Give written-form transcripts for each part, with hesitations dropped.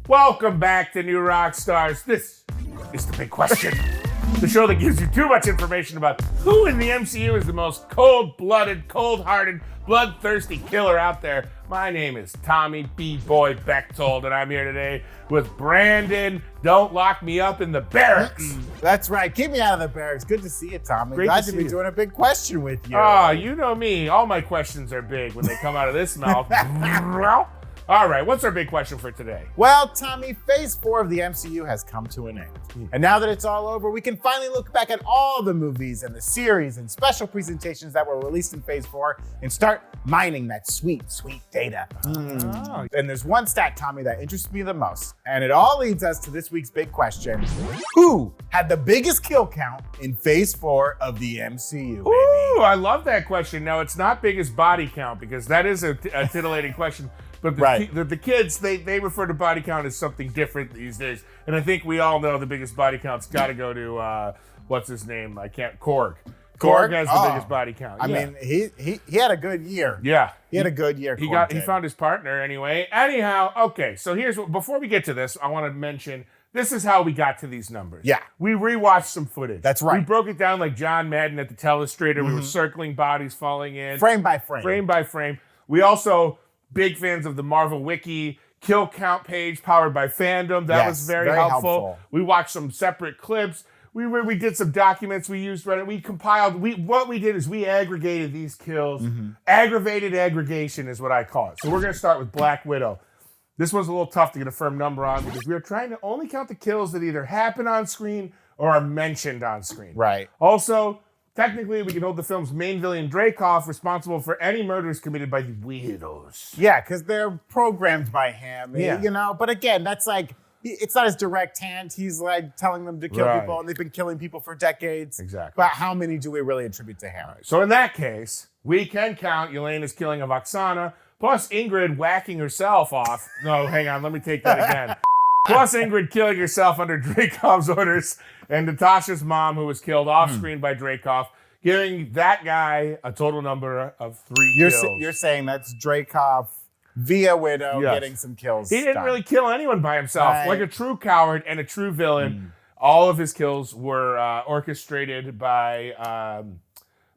Welcome back to New Rockstars. This is The Big Question. The show that gives you too much information about who in the MCU is the most cold-blooded, cold-hearted, bloodthirsty killer out there. My name is Tommy B-Boy Bechtold, and I'm here today with Brandon. Don't lock me up in the barracks. That's right. Keep me out of the barracks. Good to see you, Tommy. Great Glad to to be see you. doing a big question with you. Oh, you know me. All my questions are big when they come out of this mouth. All right, what's our big question for today? Well, Tommy, Phase 4 of the MCU has come to an end. And now that it's all over, we can finally look back at all the movies and the series and special presentations that were released in Phase 4 and start mining that sweet, sweet data. Oh. And there's one stat, Tommy, that interests me the most. And it all leads us to this week's big question. Who had the biggest kill count in Phase 4 of the MCU, baby? Ooh, I love that question. Now, it's not biggest body count because that is a titillating question. But the kids, they refer to body count as something different these days. And I think we all know the biggest body count's got to go to, what's his name? Korg. Korg has the biggest body count. I mean, he had a good year. Yeah. He had a good year. He found his partner anyway. Anyhow, okay, so before we get to this, I want to mention this is how we got to these numbers. Yeah. We rewatched some footage. That's right. We broke it down like John Madden at the telestrator. We were circling bodies falling in. Frame by frame. Frame by frame. We also, big fans of the Marvel Wiki kill count page powered by Fandom. That was very helpful. We watched some separate clips. We did some documents. We used Reddit. We compiled. What we did is we aggregated these kills. Aggravated aggregation is what I call it. So we're going to start with Black Widow. This was a little tough to get a firm number on because we were trying to only count the kills that either happen on screen or are mentioned on screen. Right. Also, technically, we can hold the film's main villain, Dreykov, responsible for any murders committed by the weirdos. Yeah, because they're programmed by him, Yeah. you know? But again, that's like, it's not his direct hand. He's like telling them to kill people, and they've been killing people for decades. Exactly. But how many do we really attribute to him? So in that case, we can count Yelena's killing of Oksana, plus Ingrid whacking herself off. No, hang on, let me take that again. Plus Ingrid killing herself under Dreykov's orders, and Natasha's mom, who was killed off-screen by Dreykov, giving that guy a total number of 3 kills. You're saying that's Dreykov via Widow getting some kills. He didn't really kill anyone by himself. Right. Like a true coward and a true villain, all of his kills were orchestrated by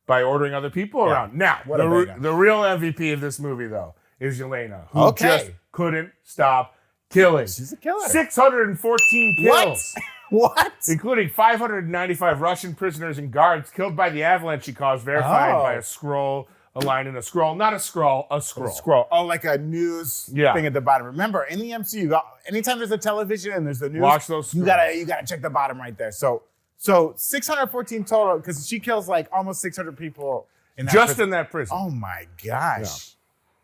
ordering other people around. Now, the real MVP of this movie, though, is Yelena, who just couldn't stop killing. She's a killer. 614 kills. What? Including 595 Russian prisoners and guards killed by the avalanche she caused, verified by a line in a scroll. Not a scroll, a scroll. A scroll. Oh, like a news thing at the bottom. Remember, in the MCU, anytime there's a television and there's the news, watch those scrolls. You gotta check the bottom right there. So 614 total, because she kills like almost 600 people in that prison. In that prison. Oh my gosh. Yeah.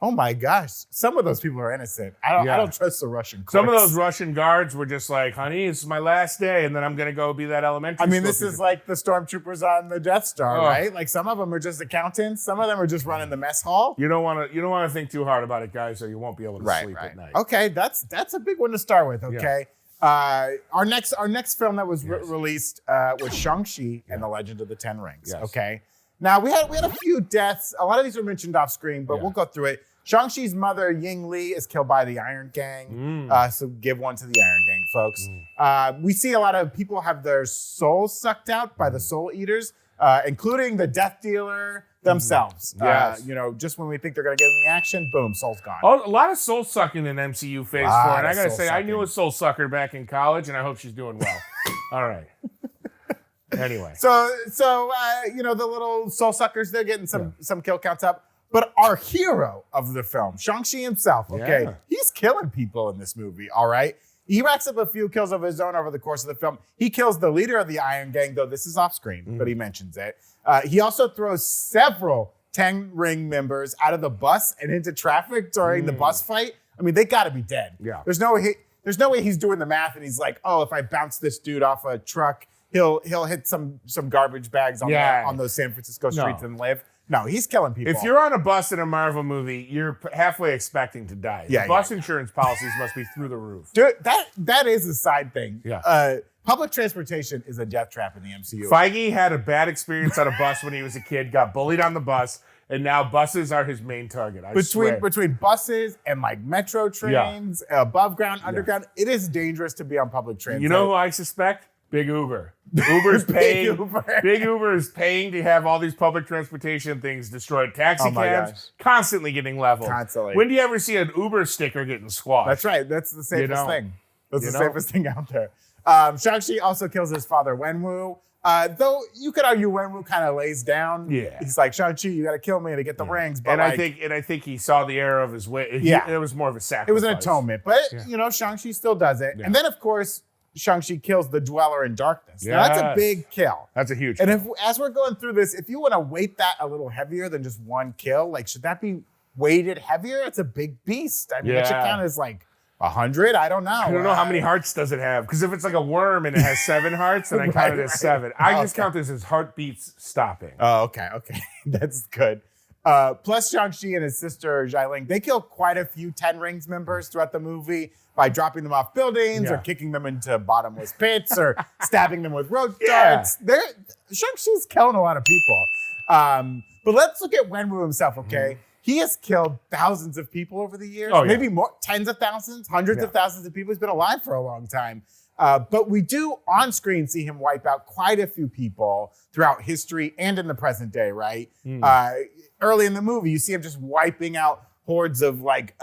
Oh my gosh. Some of those people are innocent. I don't trust the Russian courts. Some of those Russian guards were just like, honey, this is my last day, and then I'm going to go be that elementary school this teacher. is like the stormtroopers on the Death Star, right? Like some of them are just accountants. Some of them are just running the mess hall. You don't want to think too hard about it, guys, or you won't be able to sleep at night. Okay, that's a big one to start with, okay? Yeah. Our next film that was released was Shang-Chi and the Legend of the Ten Rings, okay? Now, we had a few deaths. A lot of these were mentioned off screen, but we'll go through it. Shang-Chi's mother, Ying Li, is killed by the Iron Gang. So give one to the Iron Gang, folks. We see a lot of people have their souls sucked out by the Soul Eaters, including the Death Dealer themselves. Just when we think they're going to get in the action, boom, soul's gone. Oh, a lot of soul sucking in MCU Phase 4. And I got to say, I knew a soul sucker back in college, and I hope she's doing well. All right. Anyway. So the little soul suckers, they're getting some kill counts up. But our hero of the film, Shang-Chi himself, he's killing people in this movie, all right? He racks up a few kills of his own over the course of the film. He kills the leader of the Iron Gang, though this is off screen, but he mentions it. He also throws several Ten Ring members out of the bus and into traffic during the bus fight. I mean, they got to be dead. Yeah. There's no way he's doing the math and he's like, oh, if I bounce this dude off a truck, he'll hit some garbage bags on those San Francisco streets and live. No, he's killing people. If you're on a bus in a Marvel movie, you're halfway expecting to die. Bus insurance policies must be through the roof. Dude, that is a side thing. Yeah. Public transportation is a death trap in the MCU. Feige had a bad experience on a bus when he was a kid, got bullied on the bus, and now buses are his main target. I swear. Between buses and like metro trains, above ground, underground, it is dangerous to be on public transit. You know who I suspect? Big Uber. Uber's paying. Big Uber is paying to have all these public transportation things destroyed. Taxi cabs constantly getting leveled. Constantly. When do you ever see an Uber sticker getting squashed? That's right. That's the safest thing. That's the safest thing out there. Shang-Chi also kills his father, Wenwu. Though you could argue Wenwu kind of lays down. Yeah. He's like, Shang-Chi, you got to kill me to get the rings. But I think he saw the error of his way. It was more of a sacrifice. It was an atonement. But, Shang-Chi still does it. Yeah. And then, of course, Shang-Chi kills the Dweller in Darkness. Now, that's a big kill. That's a huge kill. And as we're going through this, if you want to weight that a little heavier than just one kill, like, should that be weighted heavier? It's a big beast. I mean, it should count as like 100. I don't know. I don't know how many hearts does it have. Because if it's like a worm and it has 7 hearts, then I count it as 7. I just count this as heartbeats stopping. Oh, okay. That's good. Plus Shang-Chi and his sister Xialing, they kill quite a few Ten Rings members throughout the movie by dropping them off buildings or kicking them into bottomless pits or stabbing them with road darts. Shang-Chi's killing a lot of people. But let's look at Wenwu himself, okay? He has killed thousands of people over the years, maybe more, tens of thousands, hundreds of thousands of people. He's been alive for a long time. But we do on screen see him wipe out quite a few people throughout history and in the present day, right? Early in the movie, you see him just wiping out hordes of like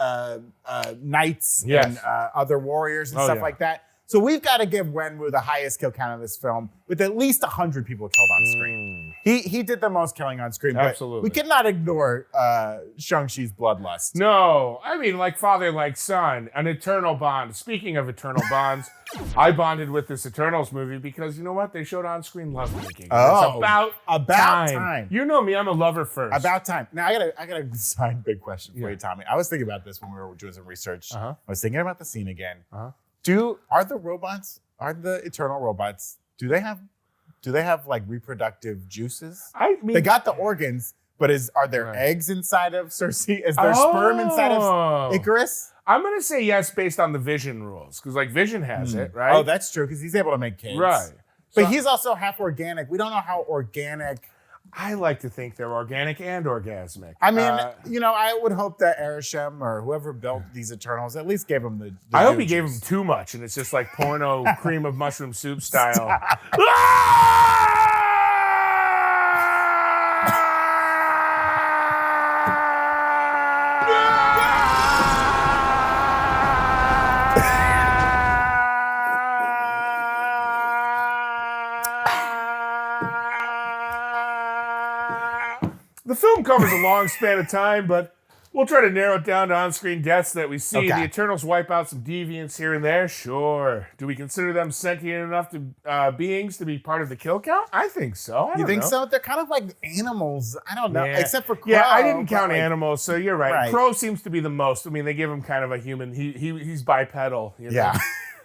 knights and other warriors and stuff like that. So we've got to give Wenwu the highest kill count of this film with at least 100 people killed on screen. He did the most killing on screen. Absolutely. But we cannot ignore Shang-Chi's bloodlust. No. I mean, like father, like son, an eternal bond. Speaking of eternal bonds, I bonded with this Eternals movie because you know what? They showed on-screen lovemaking. Oh, it's about time. You know me, I'm a lover first. About time. Now, I got a side big question for you, Tommy. I was thinking about this when we were doing some research. I was thinking about the scene again. Are the Eternal robots, do they have like reproductive juices? I mean, they got the organs, but are there eggs inside of Cersei? Is there sperm inside of Icarus? I'm going to say yes based on the Vision rules, because like Vision has it, right? Oh, that's true, because he's able to make kids. Right. But he's also half organic. We don't know how organic. I like to think they're organic and orgasmic. I mean, I would hope that Arishem or whoever built these Eternals at least gave them the I hope he gave them too much, and it's just like porno cream of mushroom soup style. The film covers a long span of time, but we'll try to narrow it down to on-screen deaths that we see. The Eternals wipe out some deviants here and there. Sure. Do we consider them sentient enough to beings to be part of the kill count? I think so. You think so? They're kind of like animals. I don't know. Yeah. Except for Crow. Yeah, I didn't count animals, so you're right. Crow seems to be the most. I mean, they give him kind of a human. He's bipedal. You know? Yeah.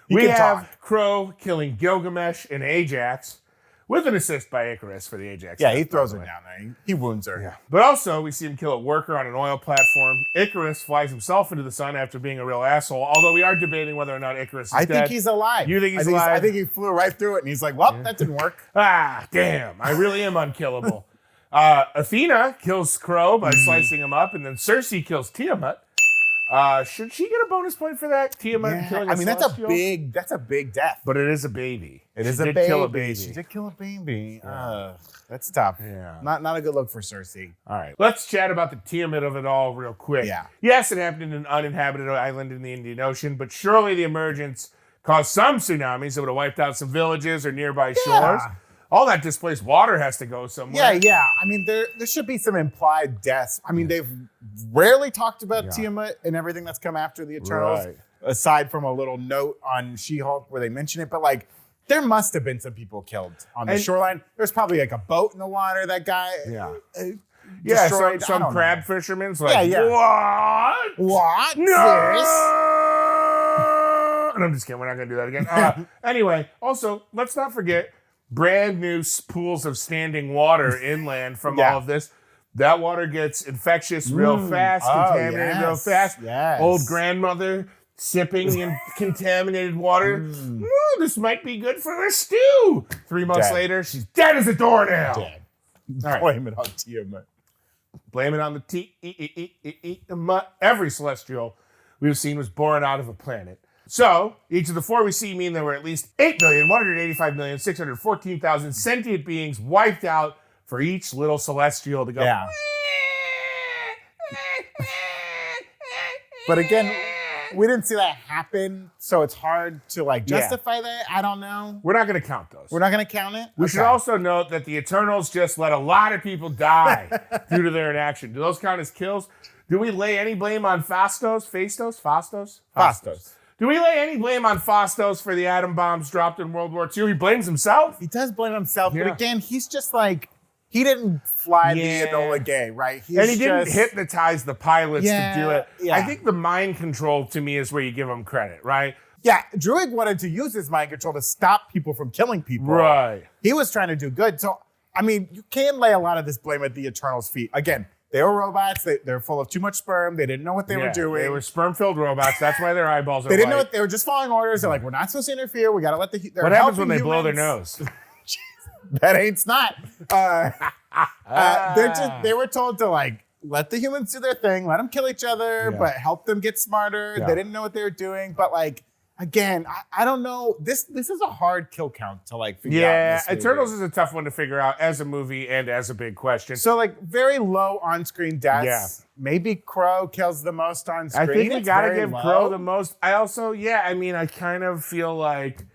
We have Crow killing Gilgamesh and Ajax, with an assist by Icarus for the Ajax. Yeah, he throws her down there. He wounds her. Yeah. But also, we see him kill a worker on an oil platform. Icarus flies himself into the sun after being a real asshole, although we are debating whether or not Icarus is dead. I think he's alive. You think he's alive? I think he flew right through it, and he's like, well, that didn't work. Damn. I really am unkillable. Athena kills Crow by slicing him up, and then Cersei kills Tiamat. Should she get a bonus point for that? Tiamat killing a Celestial? That's a big death. But it is a baby. She did kill a baby. She did kill a baby. That's tough. Yeah. Not a good look for Cersei. All right. Let's chat about the Tiamat of it all real quick. Yeah. Yes, it happened in an uninhabited island in the Indian Ocean, but surely the emergence caused some tsunamis that would have wiped out some villages or nearby shores. All that displaced water has to go somewhere. Yeah. I mean, there should be some implied deaths. I mean, they've rarely talked about Tiamat and everything that's come after the Eternals, aside from a little note on She-Hulk where they mention it. But, like, there must have been some people killed on the shoreline. There's probably, like, a boat in the water that guy destroyed. Some crab fishermen's like, what? What? No! And I'm just kidding. We're not going to do that again. Anyway, also, let's not forget, brand new pools of standing water inland from all of this. That water gets infectious real fast, contaminated real fast. Yes. Old grandmother sipping in contaminated water. This might be good for a stew. 3 months later, she's dead as a doornail. Dead. Blame it on Tiamat. Blame it on the every celestial we've seen was born out of a planet. So, each of the four we see mean there were at least 8,185,614,000 sentient beings wiped out for each little celestial to go. Yeah. But again, we didn't see that happen, so it's hard to like justify that. I don't know. We're not going to count those. We're not going to count it? We should also note that the Eternals just let a lot of people die due to their inaction. Do those count as kills? Do we lay any blame on Fastos? Do we lay any blame on Fastos for the atom bombs dropped in World War II? He blames himself. He does blame himself, but again, he's just like, he didn't fly the Enola Gay, right? And he didn't hypnotize the pilots to do it. Yeah. I think the mind control, to me, is where you give him credit, right? Yeah, Druig wanted to use his mind control to stop people from killing people. Right. He was trying to do good. So, I mean, you can lay a lot of this blame at the Eternals' feet. Again, they were robots. They're full of too much sperm. They didn't know what they were doing. They were sperm-filled robots. That's why their eyeballs are They didn't know what they were just following orders. They're like, we're not supposed to interfere. We got to let the... What happens when they blow their nose? That ain't snot. They were told to like let the humans do their thing, let them kill each other, but help them get smarter. They didn't know what they were doing, but like again, I don't know. This is a hard kill count to like figure out. Yeah, Eternals is a tough one to figure out as a movie and as a big question. So like very low on-screen deaths. Yeah. Maybe Crow kills the most on screen. I think we gotta give Crow the most. I also, I kind of feel like.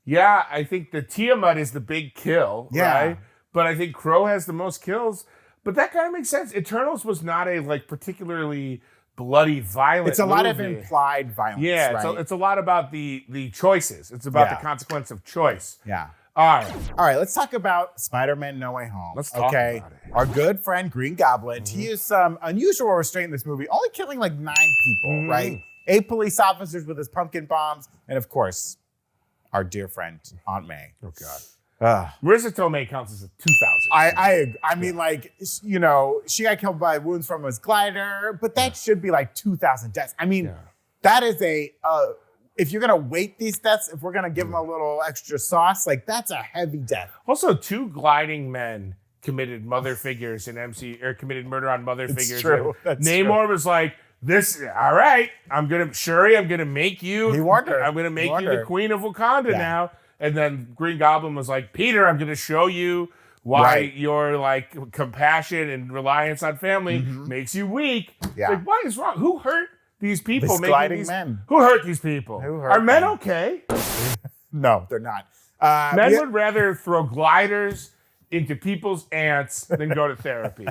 Yeah, I think the Tiamat is the big kill, right? But I think Crow has the most kills. But that kind of makes sense. Eternals was not a like particularly bloody, violent It's a lot of implied violence. Yeah, right? it's a lot about the choices. It's about the consequence of choice. Yeah. All right, let's talk about Spider-Man No Way Home. Let's talk about it. Our good friend Green Goblin, he used some unusual restraint in this movie, only killing like 9 people, right? 8 police officers with his pumpkin bombs, and of course, our dear friend Aunt May. Oh God. Marissa Tomei counts as a 2,000. I mean, like, you know, she got killed by wounds from his glider, but that should be like 2,000 deaths. I mean, that is if you're gonna weight these deaths, if we're gonna give them a little extra sauce, like that's a heavy death. Also, 2 gliding men committed mother figures in committed murder on mother figures. True. That's Namor true. was like, all right, I'm gonna make you. He warned her. I'm gonna make you the queen of Wakanda now. And then Green Goblin was like, Peter, I'm gonna show you why your like compassion and reliance on family makes you weak. Yeah. Like, what is wrong? Who hurt these people? Men. Who hurt these people? Are men okay? No, they're not. Men would rather throw gliders into people's ants than go to therapy.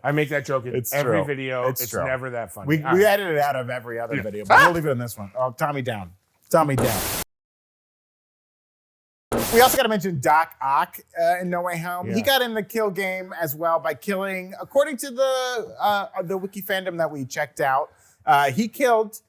I make that joke in every video. It's never that funny. We edit it out of every other video, but we'll leave it in this one. Oh, Tommy down. We also got to mention Doc Ock in No Way Home. He got in the kill game as well by killing, according to the wiki fandom that we checked out, he killed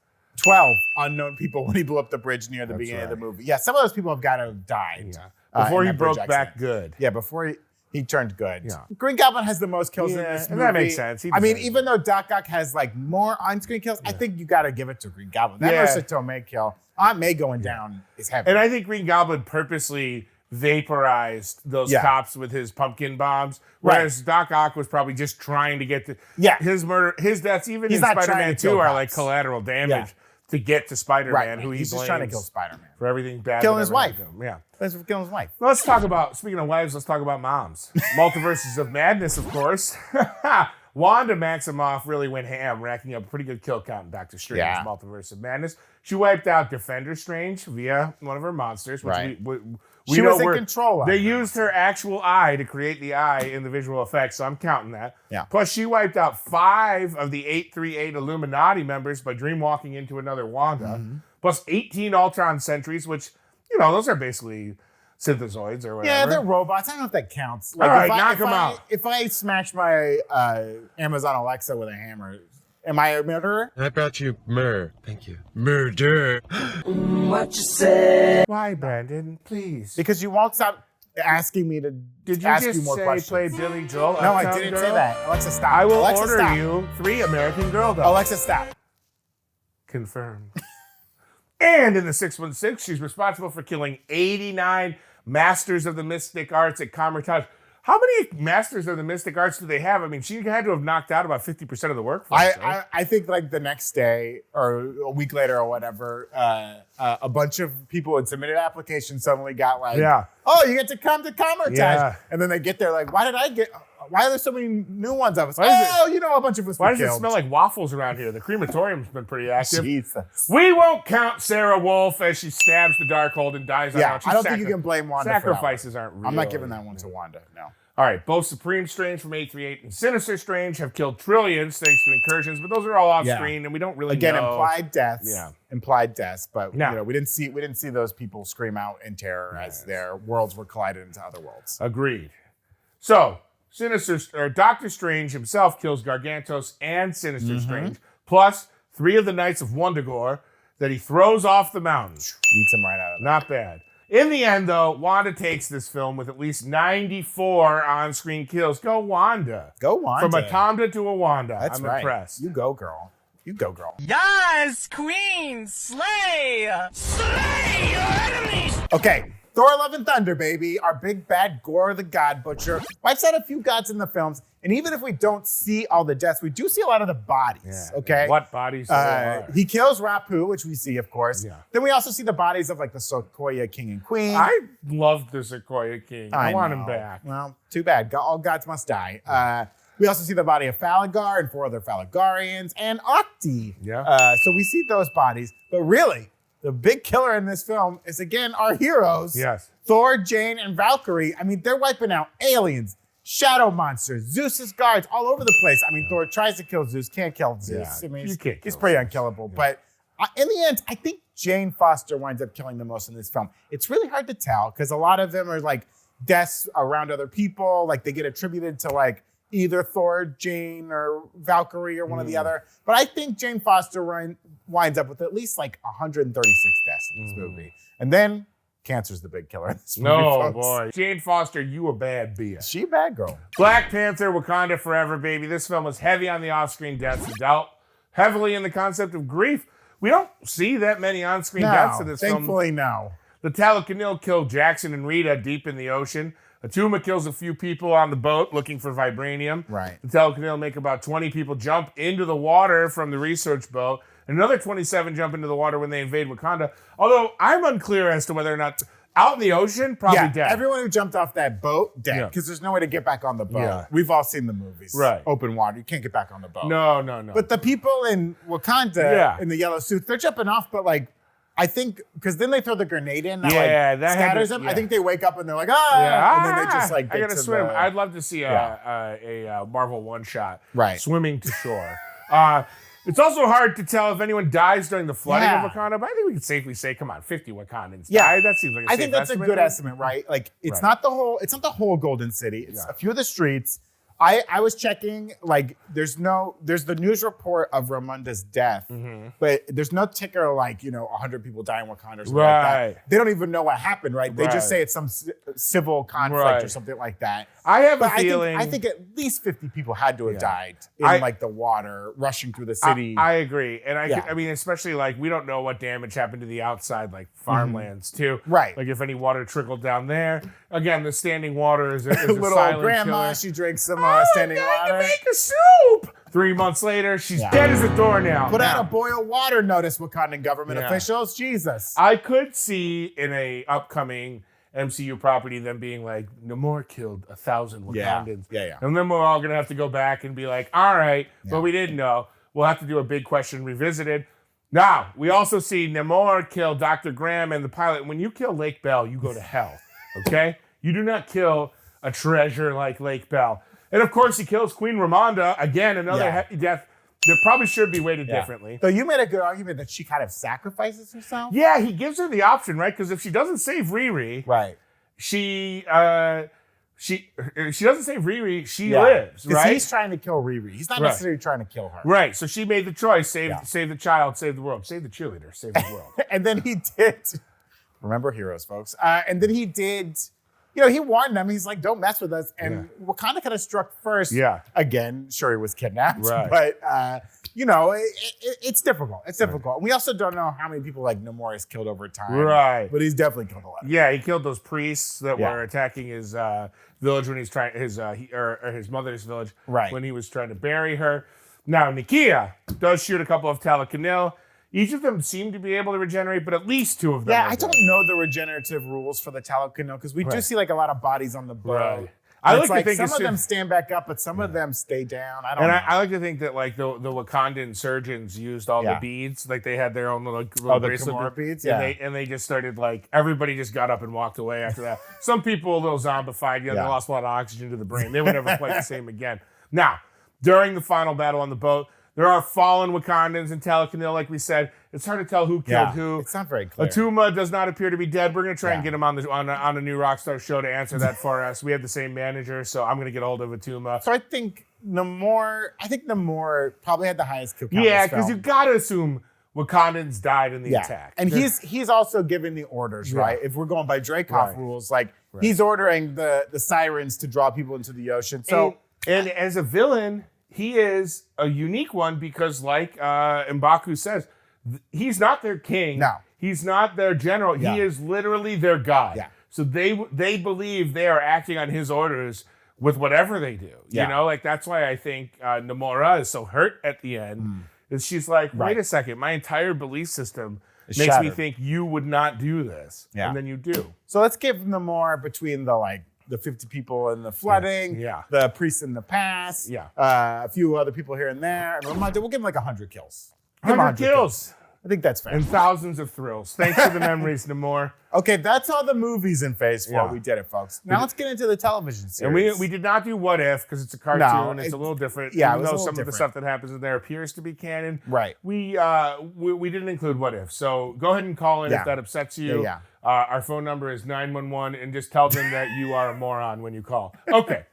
12 unknown people when he blew up the bridge near the beginning of the movie. Yeah, some of those people have got to have died. Yeah. Before he broke back good. Yeah, before he turned good. Yeah. Green Goblin has the most kills in this movie. And that makes sense. I mean, even though Doc Ock has like more on-screen kills, I think you got to give it to Green Goblin. That Marissa Tomei kill, Aunt May going down is heavy. And I think Green Goblin purposely vaporized those cops with his pumpkin bombs, whereas Doc Ock was probably just trying to get to his murder, his deaths, even in Spider-Man 2 are like collateral damage to get to Spider-Man, who he's just trying to kill Spider-Man for everything bad. Killing his wife. Yeah. Killing his wife. Well, let's talk about, speaking of wives, let's talk about moms. Multiverses of Madness, of course. Wanda Maximoff really went ham, racking up a pretty good kill count in Doctor Strange Multiverse of Madness. She wiped out Defender Strange via one of her monsters, which she was in control of. They used her actual eye to create the eye in the visual effects, so I'm counting that. Yeah. Plus, she wiped out 5 of the 838 Illuminati members by dreamwalking into another Wanda. Plus 18 Ultron sentries, which, you know, those are basically synthezoids or whatever. Yeah, they're robots. I don't know if that counts. Like, all right, knock them out. If I smash my Amazon Alexa with a hammer, am I a murderer? I brought you myrrh. Thank you. Murder. What you say? Why, Brandon? Please. Because you won't stop asking me to ask you more questions. Play Billy Joel? No, I didn't say that. Alexa, stop. I will Alexa, order you 3 American Girl dolls. Alexa, stop. Confirmed. And in the 616, she's responsible for killing 89 masters of the mystic arts at Kamertaj. How many masters of the mystic arts do they have? I mean, she had to have knocked out about 50% of the workforce. I think like the next day or a week later or whatever, a bunch of people who had submitted applications suddenly got like, oh, you get to come to Comertage. Yeah. And then they get there like, why are there so many new ones of us? A bunch of us Why were does killed. it smell like waffles around here? The crematorium's been pretty active. Jesus. We won't count Sarah Wolf as she stabs the Darkhold and dies on her own. I don't think you can blame Wanda Sacrifices for that aren't real. I'm not giving that one to Wanda, no. All right, both Supreme Strange from 838 and Sinister Strange have killed trillions thanks to incursions, but those are all off screen, and we don't really know. Implied deaths. Yeah. Implied deaths, but we didn't see those people scream out in terror as their worlds were collided into other worlds. Agreed. So, Doctor Strange himself kills Gargantos and Sinister Strange, plus 3 of the Knights of Wundagore that he throws off the mountain. Eats them right out of there. Not bad. In the end, though, Wanda takes this film with at least 94 on-screen kills. Go Wanda. Go Wanda. From a Tomda to a Wanda. That's I'm right. impressed. You go, girl. You go, girl. Yes, Queen, slay! Slay your enemies! Okay, Thor Love and Thunder, baby. Our big bad Gore the God Butcher wipes out a few gods in the films, and even if we don't see all the deaths, we do see a lot of the bodies, okay? What bodies? He kills Rapu, which we see, of course. Yeah. Then we also see the bodies of like the Sequoia King and Queen. I love the Sequoia King. I want him back. Well, too bad. All gods must die. We also see the body of Falagar and 4 other Falagarians and Octi. Yeah. So we see those bodies, but really, the big killer in this film is, again, our heroes. Yes. Thor, Jane, and Valkyrie. I mean, they're wiping out aliens, shadow monsters, Zeus's guards all over the place. I mean, Thor tries to kill Zeus, can't kill Zeus. Yeah, I mean, he's pretty unkillable. Yeah. But in the end, I think Jane Foster winds up killing the most in this film. It's really hard to tell because a lot of them are like deaths around other people. Like they get attributed to like either Thor, Jane, or Valkyrie or one or the other. But I think Jane Foster winds up with at least like 136 deaths in this movie. And then cancer's the big killer in this movie, folks. Boy. Jane Foster, you a bad bitch. She a bad girl. Black Panther, Wakanda Forever, baby. This film is heavy on the off-screen deaths and dealt heavily in the concept of grief. We don't see that many on-screen deaths in this film. Thankfully, no. The Talakanil killed Jackson and Rita deep in the ocean. Atuma kills a few people on the boat looking for vibranium. Right. The Talakanil make about 20 people jump into the water from the research boat. Another 27 jump into the water when they invade Wakanda. Although I'm unclear as to whether or not out in the ocean, probably dead. Everyone who jumped off that boat, dead. Because there's no way to get back on the boat. Yeah. We've all seen the movies. Right. Open water. You can't get back on the boat. No. But the people in Wakanda in the yellow suits, they're jumping off, but like, I think, because then they throw the grenade in that that scatters them. I think they wake up and they're like, and then they just like, I gotta swim. I'd love to see a Marvel one-shot swimming to shore. It's also hard to tell if anyone dies during the flooding of Wakanda, but I think we can safely say, come on, 50 Wakandans died. That seems like a safe estimate. I think that's a good estimate, right? Like, it's not the whole Golden City. It's a few of the streets. I was checking, like, there's the news report of Ramunda's death, but there's no ticker like, 100 people die in Wakanda or something like that. They don't even know what happened, right? They just say it's some civil conflict or something like that. I have a feeling. I think at least 50 people had to have died in like the water rushing through the city. I agree. And I mean, especially like we don't know what damage happened to the outside, like farmlands too. Right. Like if any water trickled down there. Again, the standing water is a little silent grandma, killer. she drinks some standing water. Make a soup. 3 months later, she's dead as a doornail. Put out a boil water notice, Wakandan government officials. Jesus. I could see in a upcoming MCU property them being like, Namor killed 1,000 Wakandans. Yeah. And then we're all going to have to go back and be like, all right, but we didn't know. We'll have to do a big question revisited. Now, we also see Namor kill Dr. Graham and the pilot. When you kill Lake Bell, you go to hell, okay? You do not kill a treasure like Lake Bell. And of course, he kills Queen Ramonda. Again, another heavy death that probably should be weighted differently. So you made a good argument that she kind of sacrifices herself? Yeah, he gives her the option, right? Because if she doesn't save Riri, she doesn't save Riri, she lives, right? He's trying to kill Riri. He's not necessarily trying to kill her. Right. So she made the choice: save the child, save the world, save the cheerleader, save the world. And then he did. Remember heroes, folks. And then he did. He warned them. He's like, "Don't mess with us." And Wakanda kind of struck first. Yeah. Again, Shuri was kidnapped. Right. But it's difficult. It's difficult. We also don't know how many people like Namor has killed over time. Right. But he's definitely killed a lot. Yeah, he killed those priests that were attacking his village when he's trying his mother's village when he was trying to bury her. Now Nakia does shoot a couple of telekineal. Each of them seem to be able to regenerate, but at least 2 of them. Yeah, I don't know the regenerative rules for the telekineal because we do see like a lot like a lot of bodies on the boat. Right. I like to think some of them stand back up, but some of them stay down. I don't know. I like to think that like the Wakandan surgeons used all the beads, like they had their own little bracelet beads, and they just started like everybody just got up and walked away after that. Some people a little zombified, they lost a lot of oxygen to the brain. They would never quite the same again. Now, during the final battle on the boat, there are fallen Wakandans and telekineal, like we said. It's hard to tell who killed who. It's not very clear. Atuma does not appear to be dead. We're going to try and get him on a new Rockstar show to answer that for us. We have the same manager, so I'm going to get a hold of Atuma. So I think Namor probably had the highest kill count. Yeah, because you got to assume Wakandans died in the attack. And he's also giving the orders, right? If we're going by Dreykov rules, he's ordering the sirens to draw people into the ocean. So and as a villain, he is a unique one because, like M'Baku says, he's not their king. No. He's not their general. Yeah. He is literally their god. Yeah. So they believe they are acting on his orders with whatever they do. Yeah. That's why I think Namora is so hurt at the end. Is she's like, wait a second, my entire belief system makes me think you would not do this. Yeah. And then you do. So let's give Namor between the 50 people in the flooding, the priests in the pass, a few other people here and there. And we'll give him 100 kills. 100 kills. I think that's fair. And thousands of thrills. Thanks for the memories, Namor. Okay, that's all the movies in Phase 4. Yeah. We did it, folks. Now let's get into the television series. And we did not do What If because it's a cartoon. It's a little different. Yeah, even though some of the stuff that happens in there appears to be canon. Right. We didn't include What If. So go ahead and call in if that upsets you. Yeah. Our phone number is 911 and just tell them that you are a moron when you call. Okay.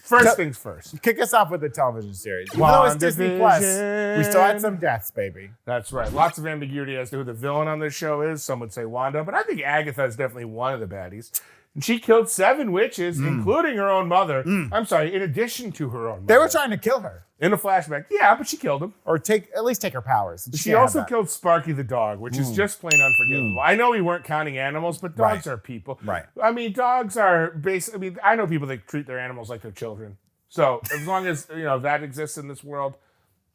First things first. Kick us off with the television series. Even though it's Disney Plus, we still had some deaths, baby. That's right. Lots of ambiguity as to who the villain on this show is. Some would say Wanda, but I think Agatha is definitely one of the baddies. And she killed 7 witches, including her own mother. I'm sorry, in addition to her own mother. They were trying to kill her. In a flashback. Yeah, but she killed him. Or at least take her powers. She also killed Sparky the dog, which is just plain unforgivable. I know we weren't counting animals, but dogs are people. Right. I mean, dogs are I know people that treat their animals like their children. So as long as that exists in this world,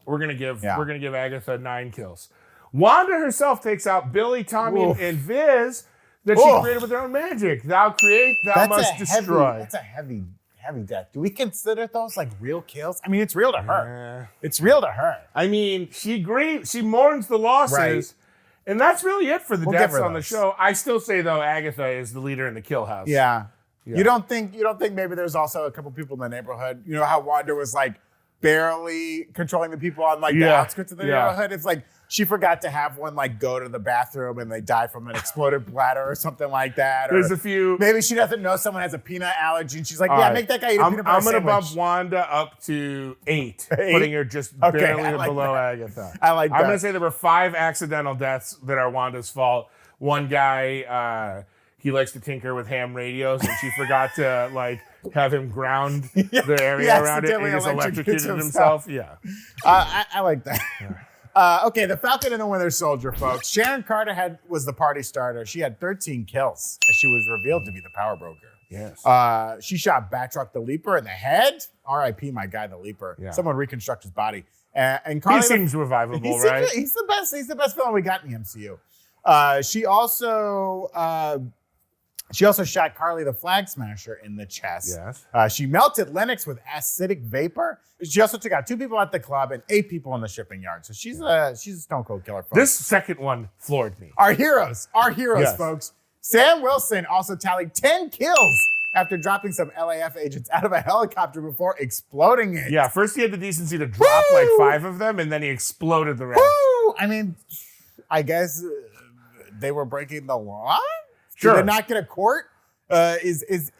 we're gonna give Agatha 9 kills. Wanda herself takes out Billy, Tommy, and Viz that she created with her own magic. Thou create, thou must destroy. That's a heavy death. Do we consider those real kills? I mean, it's real to her. It's real to her. I mean, she mourns the losses, and that's really it for the deaths on the show. I still say though, Agatha is the leader in the kill house. Yeah. You don't think maybe there's also a couple people in the neighborhood? You know how Wanda was barely controlling the people on the outskirts of the neighborhood? It's she forgot to have one go to the bathroom and they die from an exploded bladder or something like that. There's a few. Maybe she doesn't know someone has a peanut allergy and she's like, make that guy eat a peanut butter sandwich. I'm going to bump Wanda up to 8, putting her just barely below Agatha. I like that. I'm going to say there were 5 accidental deaths that are Wanda's fault. One guy, he likes to tinker with ham radios and she forgot to have him ground the area around it and he just electrocuted himself. Yeah. I like that. Okay, the Falcon and the Winter Soldier, folks. Sharon Carter was the party starter. She had 13 kills as she was revealed to be the power broker. Yes. She shot Batroc the Leaper in the head. R.I.P. my guy, the Leaper. Yeah. Someone reconstruct his body. And Carly, he seems revivable, right? He's the best. He's the best villain we got in the MCU. She also shot Carly the Flag Smasher in the chest. Yes. She melted Lennox with acidic vapor. She also took out 2 people at the club and 8 people in the shipping yard. So she's a stone cold killer, folks. This second one floored me. Our heroes, folks. Sam Wilson also tallied 10 kills after dropping some LAF agents out of a helicopter before exploding it. Yeah, first he had the decency to drop 5 of them, and then he exploded the rest. Woo! I mean, I guess they were breaking the law? Sure. Did they not get a court? Is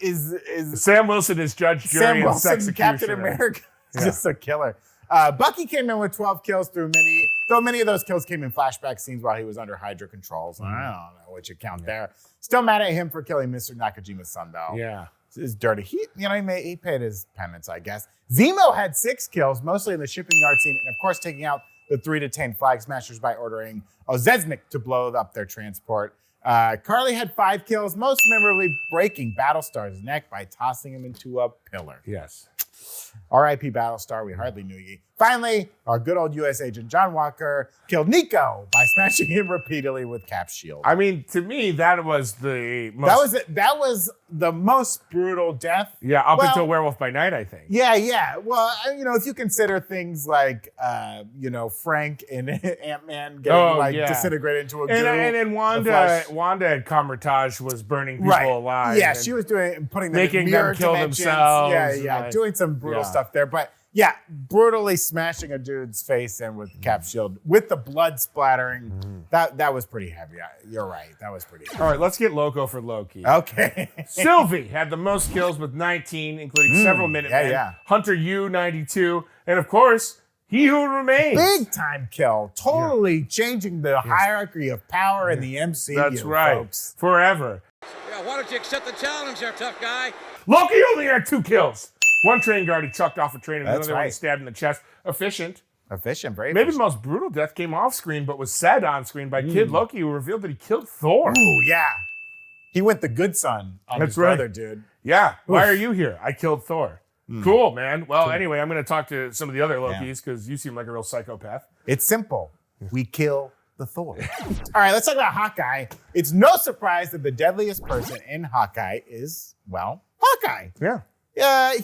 Sam Wilson is judge, jury, Sam and Wilson, executioner. Captain America? Just a killer. Bucky came in with 12 kills though many of those kills came in flashback scenes while he was under Hydra controls. I don't know what you count there. Still mad at him for killing Mr. Nakajima's son, though. Yeah. It's dirty. He paid his penance, I guess. Zemo had 6 kills, mostly in the shipping yard scene, and of course taking out the 3 to 10 Flag Smashers by ordering Ozeznik to blow up their transport. Carly had 5 kills, most memorably breaking Battlestar's neck by tossing him into a pillar. Yes. R.I.P. Battlestar, we hardly knew ye. Finally, our good old U.S. agent John Walker killed Nico by smashing him repeatedly with Cap's shield. I mean, to me, that was the most... That was the most brutal death. Yeah, up until Werewolf by Night, I think. Yeah. Well, if you consider things like, Frank and Ant-Man getting disintegrated into a goo. And then Wanda at Kamar-Taj was burning people alive. Yeah, she was putting them in mirror kill dimensions. themselves. Yeah, doing some brutal stuff there. But yeah, brutally smashing a dude's face in with Cap shield with the blood splattering. That was pretty heavy. You're right. That was pretty heavy. All right, let's get loco for Loki. Okay. Sylvie had the most kills with 19, including several Minutemen. Yeah. Hunter U, 92. And of course, He Who Remains. Big time kill. Totally changing the hierarchy of power in the MCU. That's right. Folks. Forever. Yeah, why don't you accept the challenge there, tough guy? Loki only had 2 kills. One train guard he chucked off a train and That's another one he right. stabbed in the chest. Efficient. Very Maybe efficient. the most brutal death came off screen, but was said on screen by Kid Loki, who revealed that he killed Thor. Ooh, yeah. He went the good son on That's his right. brother, dude. Yeah. Why are you here? I killed Thor. Cool, man. Well, anyway, I'm going to talk to some of the other Lokis because you seem like a real psychopath. It's simple. We kill the Thor. All right, let's talk about Hawkeye. It's no surprise that the deadliest person in Hawkeye is, Hawkeye. Yeah.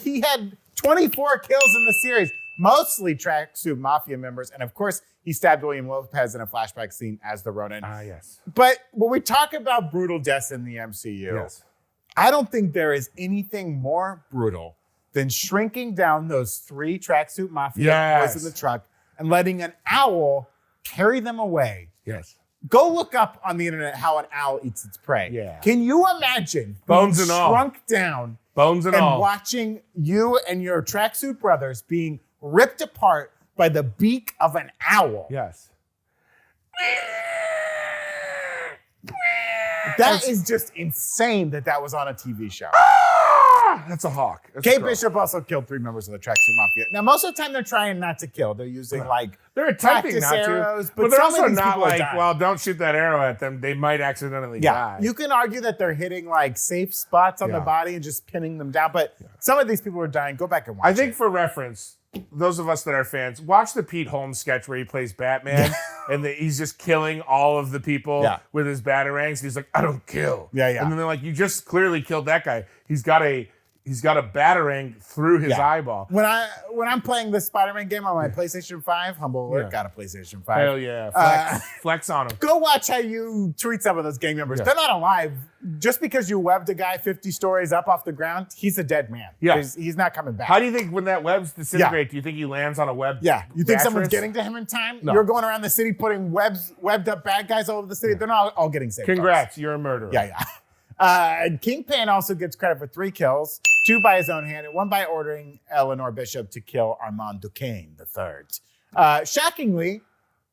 He had 24 kills in the series, mostly Tracksuit Mafia members. And of course, he stabbed William Lopez in a flashback scene as the Ronin. Yes. But when we talk about brutal deaths in the MCU, I don't think there is anything more brutal than shrinking down those 3 Tracksuit Mafia boys in the truck and letting an owl carry them away. Yes. Go look up on the internet how an owl eats its prey. Yeah. Can you imagine Bones being and all. shrunk down Bones and all. watching you and your tracksuit brothers being ripped apart by the beak of an owl? Yes. That is just insane that was on a TV show. That's a hawk. That's Kate a crow. Bishop also killed 3 members of the Tracksuit Mafia. Now, most of the time they're trying not to kill. They're using They're attempting practice not arrows, to, but but they're some also of these not people are like, dying. well, don't shoot that arrow at them. They might accidentally die. You can argue that they're hitting like safe spots on the body and just pinning them down, but some of these people are dying. Go back and watch I think it. for reference, those of us that are fans, watch the Pete Holmes sketch where he plays Batman and he's just killing all of the people with his batarangs. And he's like, I don't kill. Yeah. And then they're like, you just clearly killed that guy. He's got a batarang through his eyeball. When I'm playing this Spider-Man game on my PlayStation 5, humble alert, got a PlayStation 5. Hell yeah. Flex on him. Go watch how you treat some of those gang members. They're not alive. Just because you webbed a guy 50 stories up off the ground, he's a dead man. Yeah. He's not coming back. How do you think when that web's disintegrate, do you think he lands on a web? Yeah. You think someone's mattress? getting to him in time? No. You're going around the city putting webbed up bad guys all over the city. They're not all getting saved. Congrats, you're a murderer. Yeah. Kingpin also gets credit for 3 kills, 2 by his own hand, and 1 by ordering Eleanor Bishop to kill Armand Duquesne III. Shockingly,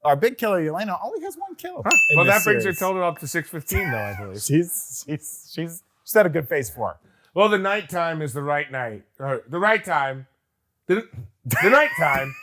our big killer Yelena only has 1 kill. Well, that brings her total up to 615, though, I believe. She's had a good face for her. Well, the nighttime is the right night. Or the right time. The nighttime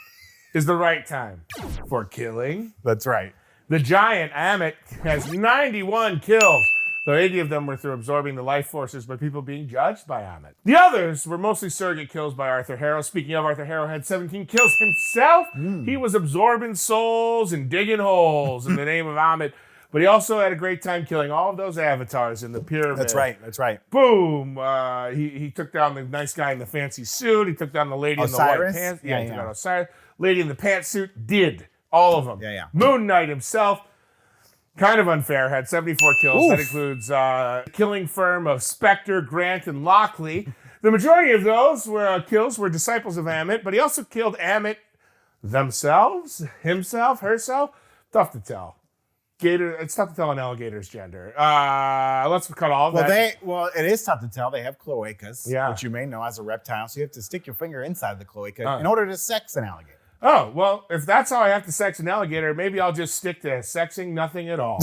is the right time for killing. That's right. The giant Amit has 91 kills, though 80 of them were through absorbing the life forces by people being judged by Amit. The others were mostly surrogate kills by Arthur Harrow. Speaking of, Arthur Harrow had 17 kills himself. He was absorbing souls and digging holes in the name of Amit. But he also had a great time killing all of those avatars in the pyramid. That's right. Boom! He took down the nice guy in the fancy suit. He took down the lady in the white pants. He took down Osiris. Lady in the pantsuit did. All of them. Yeah. Moon Knight himself, kind of unfair, had 74 kills. Oof. That includes killing firm of Spectre, Grant, and Lockley. The majority of those kills were disciples of Amit, but he also killed Amit themselves, himself, herself. Tough to tell. It's tough to tell an alligator's gender. Let's cut all of that. It is tough to tell. They have cloacas, Yeah. which you may know as a reptile, so you have to stick your finger inside the cloaca in order to sex an alligator. Oh, well, if that's how I have to sex an alligator, maybe I'll just stick to sexing nothing at all.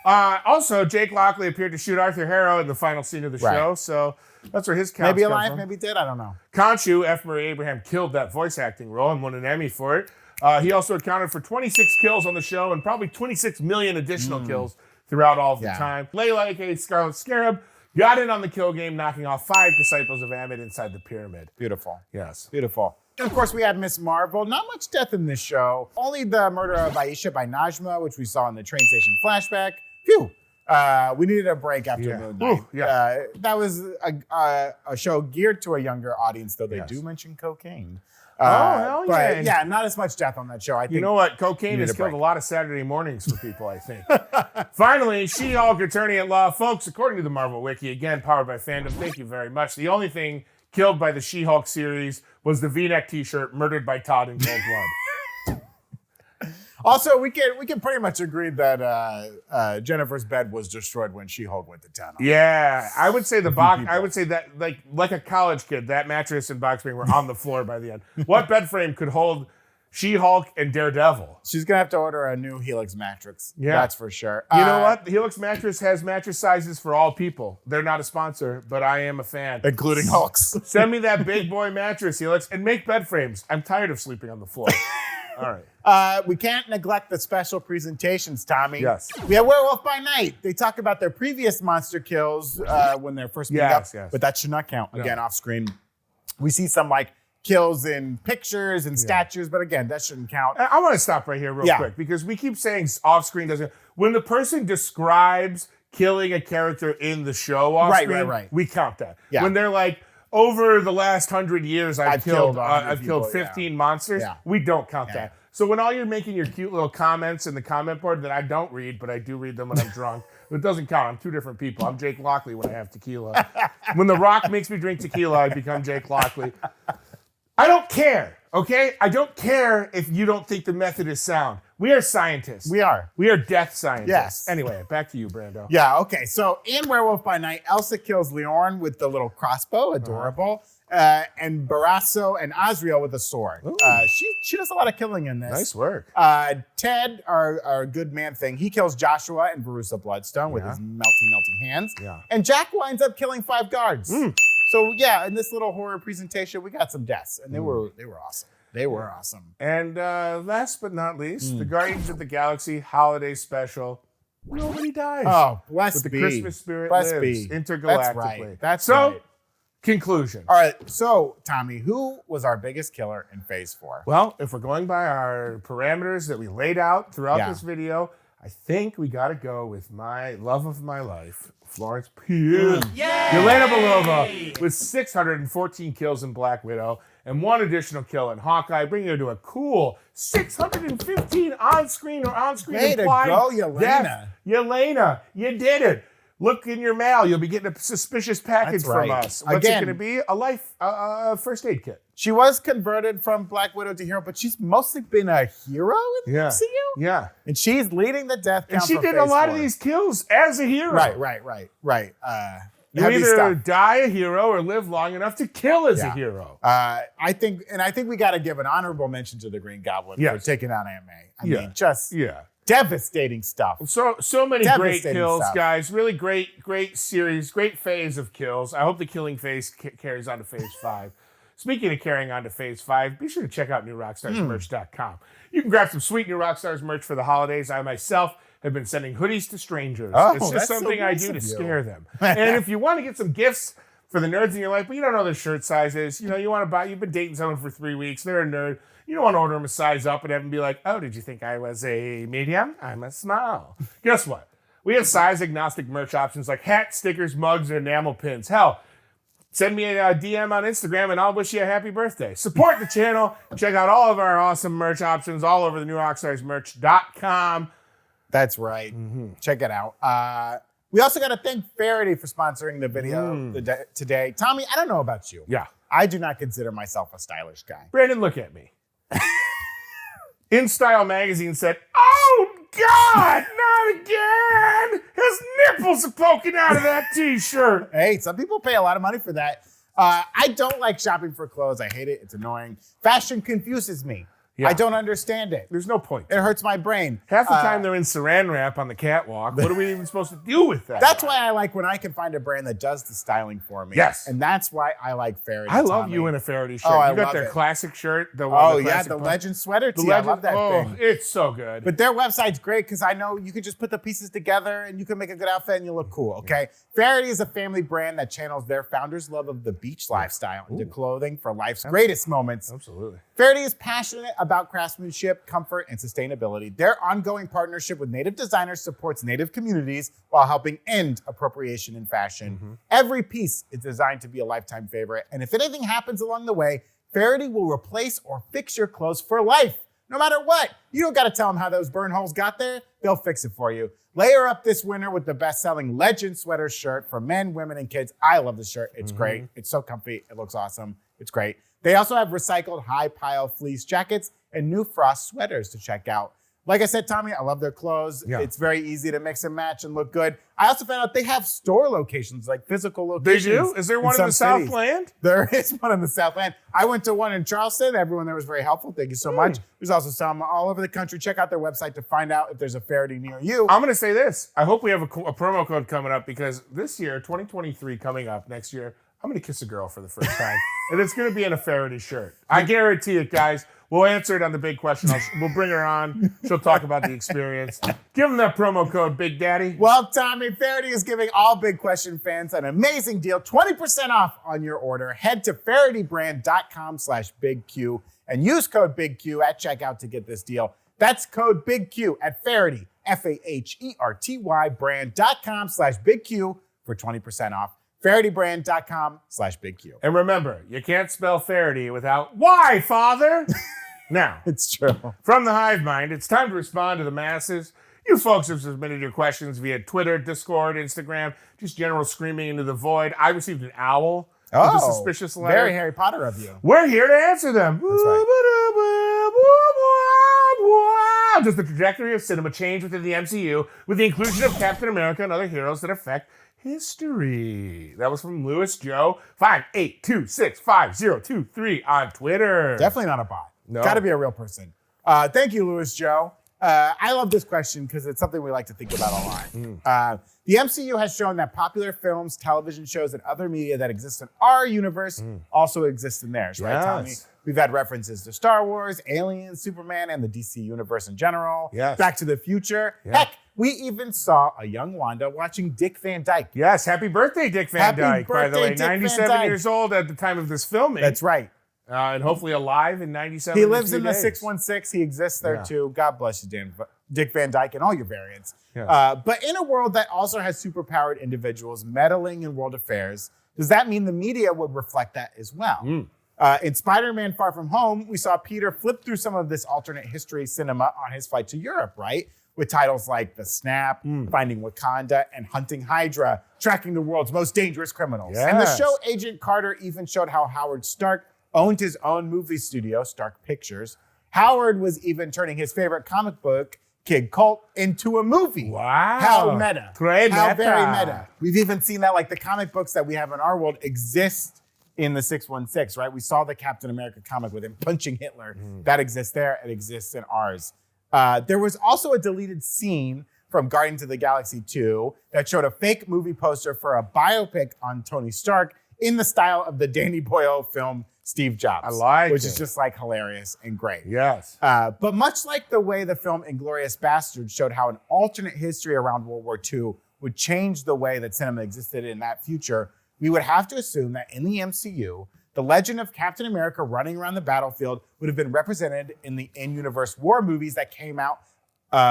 Also, Jake Lockley appeared to shoot Arthur Harrow in the final scene of the show, so that's where his counts Maybe come alive, from. maybe dead, I don't know. Conchu, F. Murray Abraham, killed that voice acting role and won an Emmy for it. He also accounted for 26 kills on the show and probably 26 million additional kills throughout all of the time. Layla, aka Scarlet Scarab, got in on the kill game, knocking off 5 disciples of Amit inside the pyramid. Beautiful. Yes. Beautiful. And of course, we had Miss Marvel. Not much death in this show. Only the murder of Aisha by Najma, which we saw in the train station flashback. Phew. We needed a break after Moon Knight. That was a show geared to a younger audience, though they do mention cocaine. Hell yeah. But yeah, not as much death on that show. I think you know what? Cocaine has killed a lot of Saturday mornings for people, I think. Finally, She-Hulk Attorney at Law. Folks, according to the Marvel Wiki, again, powered by fandom, thank you very much. The only thing killed by the She-Hulk series was the V-neck t-shirt murdered by Todd in cold blood. Also, we can pretty much agree that Jennifer's bed was destroyed when She-Hulk went to town. Yeah, I would say I would say that like a college kid, that mattress and box spring were on the floor by the end. What bed frame could hold She-Hulk and Daredevil? She's gonna have to order a new Helix mattress. Yeah, that's for sure. You know what? The Helix mattress has mattress sizes for all people. They're not a sponsor, but I am a fan, including Hulks. Send me that big boy mattress, Helix, and make bed frames. I'm tired of sleeping on the floor. All right. We can't neglect the special presentations, Tommy. Yes. We have Werewolf by Night. They talk about their previous monster kills when they're first meeting up, but that should not count. Again, off screen. We see some kills in pictures and statues, but again, that shouldn't count. I want to stop right here real quick because we keep saying off screen doesn't. When the person describes killing a character in the show off screen, we count that. Yeah. When they're like, over the last 100 years, I've killed 15 monsters. Yeah. We don't count that. So when all you're making your cute little comments in the comment board that I don't read, but I do read them when I'm drunk, it doesn't count. I'm two different people. I'm Jake Lockley when I have tequila. When The Rock makes me drink tequila, I become Jake Lockley. I don't care, okay? I don't care if you don't think the method is sound. We are scientists. We are. We are death scientists. Yes. Anyway, back to you, Brando. Yeah, okay. So in Werewolf by Night, Elsa kills Leorn with the little crossbow, adorable, and Barrasso and Azrael with a sword. She does a lot of killing in this. Nice work. Ted, our good man thing, he kills Joshua and Verussa Bloodstone with his melty hands. Yeah. And Jack winds up killing 5 guards. So yeah, in this little horror presentation, we got some deaths, and they were awesome. They were awesome. And last but not least, the Guardians of the Galaxy Holiday Special. Nobody dies. Oh, bless but be. The Christmas spirit lives intergalactically. That's right. That's right. Conclusion. All right. So, Tommy, who was our biggest killer in Phase 4? Well, if we're going by our parameters that we laid out throughout this video, I think we got to go with my love of my life, Florence Pugh. Yelena Belova with 614 kills in Black Widow and 1 additional kill in Hawkeye, bringing her to a cool 615 on-screen Way implied to go, Yelena. death. Yelena, you did it. Look in your mail. You'll be getting a suspicious package from us. What's it going to be? A first aid kit. She was converted from Black Widow to hero, but she's mostly been a hero in the MCU. Yeah. And she's leading the death count. And she did a lot of these kills as a hero. Right. You either die a hero or live long enough to kill as a hero. I think we got to give an honorable mention to the Green Goblin for taking out Aunt May. I mean, just devastating stuff. So many great kills, guys. Really great series, great phase of kills. I hope the killing phase carries on to Phase 5. Speaking of carrying on to Phase 5, be sure to check out newrockstarsmerch.com. You can grab some sweet New Rockstars merch for the holidays. I myself have been sending hoodies to strangers. It's just something I do to scare them. And if you want to get some gifts for the nerds in your life, but you don't know their shirt sizes, you want to buy, you've been dating someone for 3 weeks, they're a nerd, you don't want to order them a size up and have them be like, oh, did you think I was a medium? I'm a small. Guess what? We have size agnostic merch options like hats, stickers, mugs, and enamel pins. Hell, send me a DM on Instagram and I'll wish you a happy birthday. Support the channel. Check out all of our awesome merch options all over the newrockstarsmerch.com. That's right. Check it out. We also got to thank Faraday for sponsoring the video today. Tommy, I don't know about you. Yeah. I do not consider myself a stylish guy. Brandon, look at me. In Style magazine said, oh, God, not again. His nipples are poking out of that T-shirt. Hey, some people pay a lot of money for that. I don't like shopping for clothes. I hate it. It's annoying. Fashion confuses me. I don't understand it. There's no point. It hurts my brain. Half the time they're in saran wrap on the catwalk. What are we even supposed to do with that? That's why I like when I can find a brand that does the styling for me. Yes. And that's why I like Faraday. I love you in a Faraday shirt. Oh, you got their classic shirt. The Legend sweater tee. I love that thing. It's so good. But their website's great because I know you can just put the pieces together and you can make a good outfit and you look cool, okay? Faraday is a family brand that channels their founders' love of the beach lifestyle into clothing for life's greatest moments. Absolutely. Faraday is passionate about craftsmanship, comfort, and sustainability. Their ongoing partnership with Native designers supports Native communities while helping end appropriation in fashion. Every piece is designed to be a lifetime favorite, and if anything happens along the way, Faraday will replace or fix your clothes for life, no matter what. You don't got to tell them how those burn holes got there. They'll fix it for you. Layer up this winter with the best-selling Legend sweater shirt for men, women, and kids. I love this shirt. It's great. It's so comfy. It looks awesome. It's great. They also have recycled high-pile fleece jackets and new frost sweaters to check out. Like I said, Tommy, I love their clothes. Yeah. It's very easy to mix and match and look good. I also found out they have store locations, like physical locations. They do? Is there one in the Southland? There is one in the Southland. I went to one in Charleston. Everyone there was very helpful. Thank you so much. There's also some all over the country. Check out their website to find out if there's a Faraday near you. I'm going to say this. I hope we have a promo code coming up because this year, 2023 coming up next year, I'm going to kiss a girl for the first time. And it's going to be in a Faraday shirt. I guarantee it, guys. We'll answer it on the big question. We'll bring her on. She'll talk about the experience. Give them that promo code, Big Daddy. Well, Tommy, Faraday is giving all Big Question fans an amazing deal. 20% off on your order. Head to FaradayBrand.com/BigQ and use code BigQ at checkout to get this deal. That's code BigQ at Faraday, FAHERTY brand.com/BigQ for 20% off. FaradayBrand.com/BigQ. And remember, you can't spell Faraday without why, Father? Now, it's true. From the Hive Mind, it's time to respond to the masses. You folks have submitted your questions via Twitter, Discord, Instagram, just general screaming into the void. I received an owl with a suspicious letter. Very Harry Potter of you. We're here to answer them. That's right. Does the trajectory of cinema change within the MCU with the inclusion of Captain America and other heroes that affect history? That was from Louis Joe 58265023 on Twitter. Definitely not a bot. No. Got to be a real person. Thank you, Louis Joe. I love this question because it's something we like to think about a lot. The MCU has shown that popular films, television shows, and other media that exist in our universe also exist in theirs, right, Tommy? We've had references to Star Wars, Aliens, Superman, and the DC universe in general. Yes. Back to the Future. Yeah. Heck, we even saw a young Wanda watching Dick Van Dyke. Yes, happy birthday, Dick Van Dyke, by the way. Dick 97 years old at the time of this filming. That's right. And hopefully alive in 97 He lives in the days. 616. He exists there too. God bless you, Dick Van Dyke, and all your variants. Yes. But in a world that also has superpowered individuals meddling in world affairs, does that mean the media would reflect that as well? In Spider-Man Far From Home, we saw Peter flip through some of this alternate history cinema on his flight to Europe, right? With titles like The Snap, Finding Wakanda, and Hunting Hydra, tracking the world's most dangerous criminals. Yes. And the show Agent Carter even showed how Howard Stark owned his own movie studio, Stark Pictures. Howard was even turning his favorite comic book, Kid Colt, into a movie. Wow. How meta. Great How meta. very meta. We've even seen that, like the comic books that we have in our world exist in the 616, right? We saw the Captain America comic with him punching Hitler. That exists there. It exists in ours. There was also a deleted scene from Guardians of the Galaxy 2 that showed a fake movie poster for a biopic on Tony Stark in the style of the Danny Boyle film Steve Jobs. I like Which it. is just like hilarious and great. Yes. But much like the way the film Inglourious Basterds showed how an alternate history around World War II would change the way that cinema existed in that future, we would have to assume that in the MCU, the legend of Captain America running around the battlefield would have been represented in the in-universe war movies that came out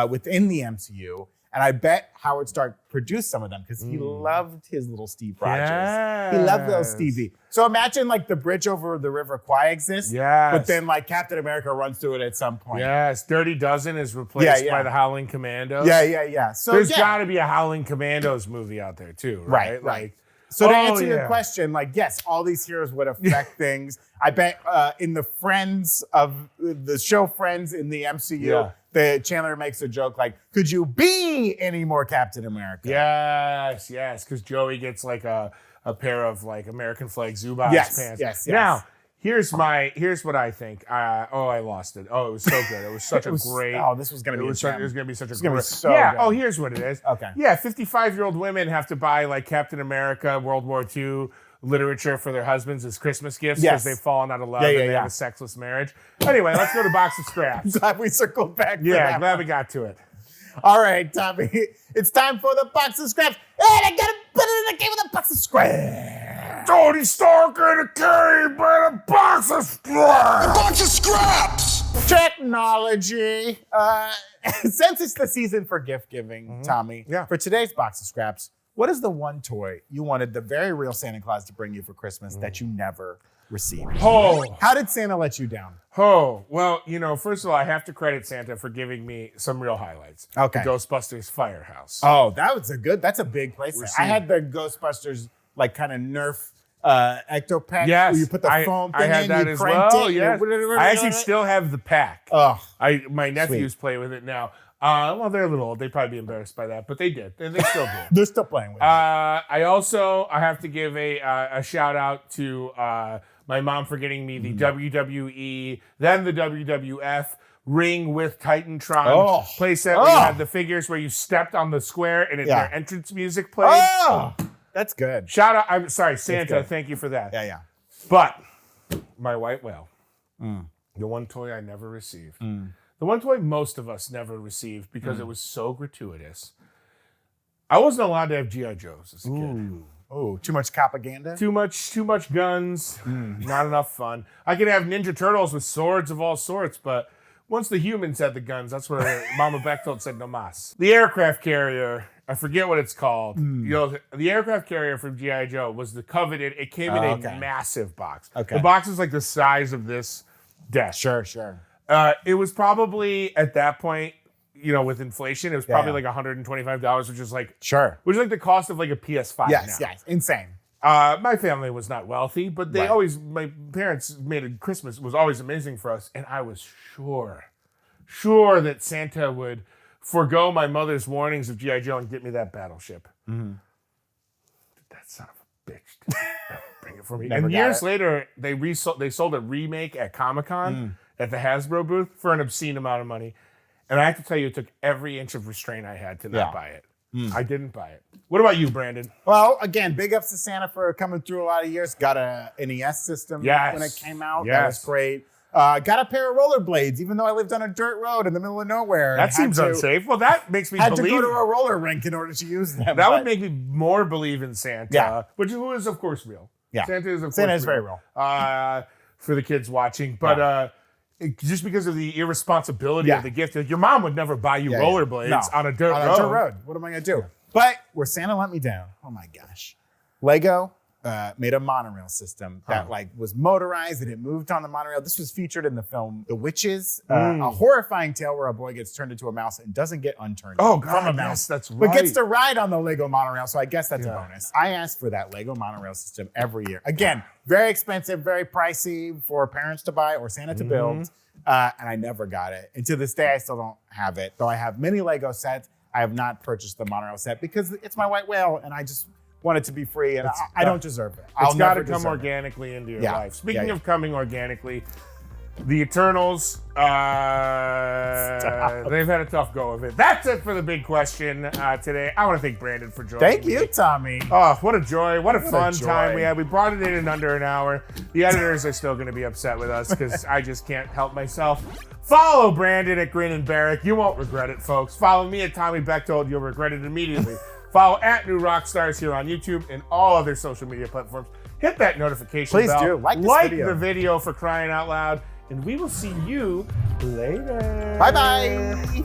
within the MCU. And I bet Howard Stark produced some of them because he loved his little Steve Rogers. Yes. He loved little Stevie. So imagine like the bridge over the River Kwai exists, but then like Captain America runs through it at some point. Yes, Dirty Dozen is replaced by the Howling Commandos. Yeah. So there's got to be a Howling Commandos movie out there too, right? Right. So to answer your question, like, yes, all these heroes would affect things. I bet in the Friends of the show Friends in the MCU, the Chandler makes a joke like, could you be any more Captain America? Yes, because Joey gets like a pair of like American flag Zubaz pants. Yes. Now, Here's what I think. I lost it. Oh, it was so good. It was such great. Oh, this was gonna be. It was going to be such a gonna be great. so yeah. good. Oh, here's what it is. Okay. Yeah, 55-year-old women have to buy like Captain America, World War II literature for their husbands as Christmas gifts because they've fallen out of love and they have a sexless marriage. Anyway, let's go to Box of Scraps. Glad we circled back. Yeah, glad we got to it. All right, Tommy. It's time for the Box of Scraps. And I gotta put it in the game with the Box of Scraps. Tony Stark in a cave by a box of scraps. Box of scraps! Technology. Since it's the season for gift giving, Tommy, for today's Box of Scraps, what is the one toy you wanted the very real Santa Claus to bring you for Christmas that you never received? Oh. How did Santa let you down? Oh, well, first of all, I have to credit Santa for giving me some real highlights. Okay. The Ghostbusters Firehouse. Oh, that's a big place. I had the Ghostbusters, like, kind of Nerf Ecto-Pack. Yes. Where you put the foam thing I had in, that you as cranked well. it. Yes. I actually still have the pack. Oh, my nephews play with it now. Well, they're a little old. They'd probably be embarrassed by that, but they did. They still do. They're still playing with it. I have to give a shout out to my mom for getting me the WWE, then the WWF ring with Titantron playset where you had the figures where you stepped on the square and their entrance music played. Oh, that's good. Shout out, I'm sorry, Santa, thank you for that. Yeah. But my white whale, the one toy I never received, the one toy most of us never received because it was so gratuitous. I wasn't allowed to have G.I. Joes as a kid. Oh, too much propaganda? Too much guns, not enough fun. I could have Ninja Turtles with swords of all sorts, but once the humans had the guns, that's where Mama Bechtold said no mas. The aircraft carrier, I forget what it's called. The aircraft carrier from G.I. Joe was the coveted. It came in a massive box. Okay. The box is like the size of this desk. Sure. It was probably at that point, with inflation, it was probably like $125, which is like the cost of like a PS5 now. Yes, insane. My family was not wealthy, but my parents made a Christmas was always amazing for us, and I was sure that Santa would forego my mother's warnings of G.I. Joe and get me that battleship. That son of a bitch did not bring it for me. And years later, they sold a remake at Comic-Con at the Hasbro booth for an obscene amount of money. And I have to tell you, it took every inch of restraint I had to not buy it. I didn't buy it. What about you, Brandon? Well, again, big ups to Santa for coming through a lot of years. Got a NES system when it came out. That was great. Got a pair of rollerblades, even though I lived on a dirt road in the middle of nowhere. That seems unsafe. Well, that makes me had believe. to go to a roller rink in order to use them. That would make me more believe in Santa, who is, of course, real. Yeah. Santa is, of course, Santa is very real. For the kids watching. But just because of the irresponsibility of the gift, your mom would never buy you rollerblades on a dirt road. What am I going to do? But where Santa let me down, oh my gosh. Lego made a monorail system that was motorized and it moved on the monorail. This was featured in the film The Witches, a horrifying tale where a boy gets turned into a mouse and doesn't get unturned from a mouse. That's right. But gets to ride on the Lego monorail, so I guess that's a bonus. I asked for that Lego monorail system every year. Again, very expensive, very pricey for parents to buy or Santa to build, and I never got it. And to this day, I still don't have it. Though I have many Lego sets, I have not purchased the monorail set because it's my white whale, and I just want it to be free, and I don't deserve it. It's got to come organically into your life. Speaking of coming organically, the Eternals, they've had a tough go of it. That's it for the big question today. I want to thank Brandon for joining Thank you, Tommy. Oh, what a joy. What a fun time we had. We brought it in under an hour. The editors are still going to be upset with us because I just can't help myself. Follow Brandon at Grin and Barrick. You won't regret it, folks. Follow me at Tommy Bechtold. You'll regret it immediately. Follow at New Rockstars here on YouTube and all other social media platforms. Hit that notification bell. Please do. Like the video for crying out loud. And we will see you later. Bye-bye.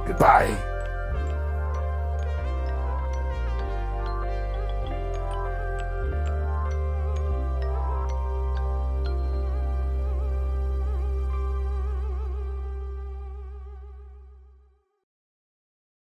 Goodbye.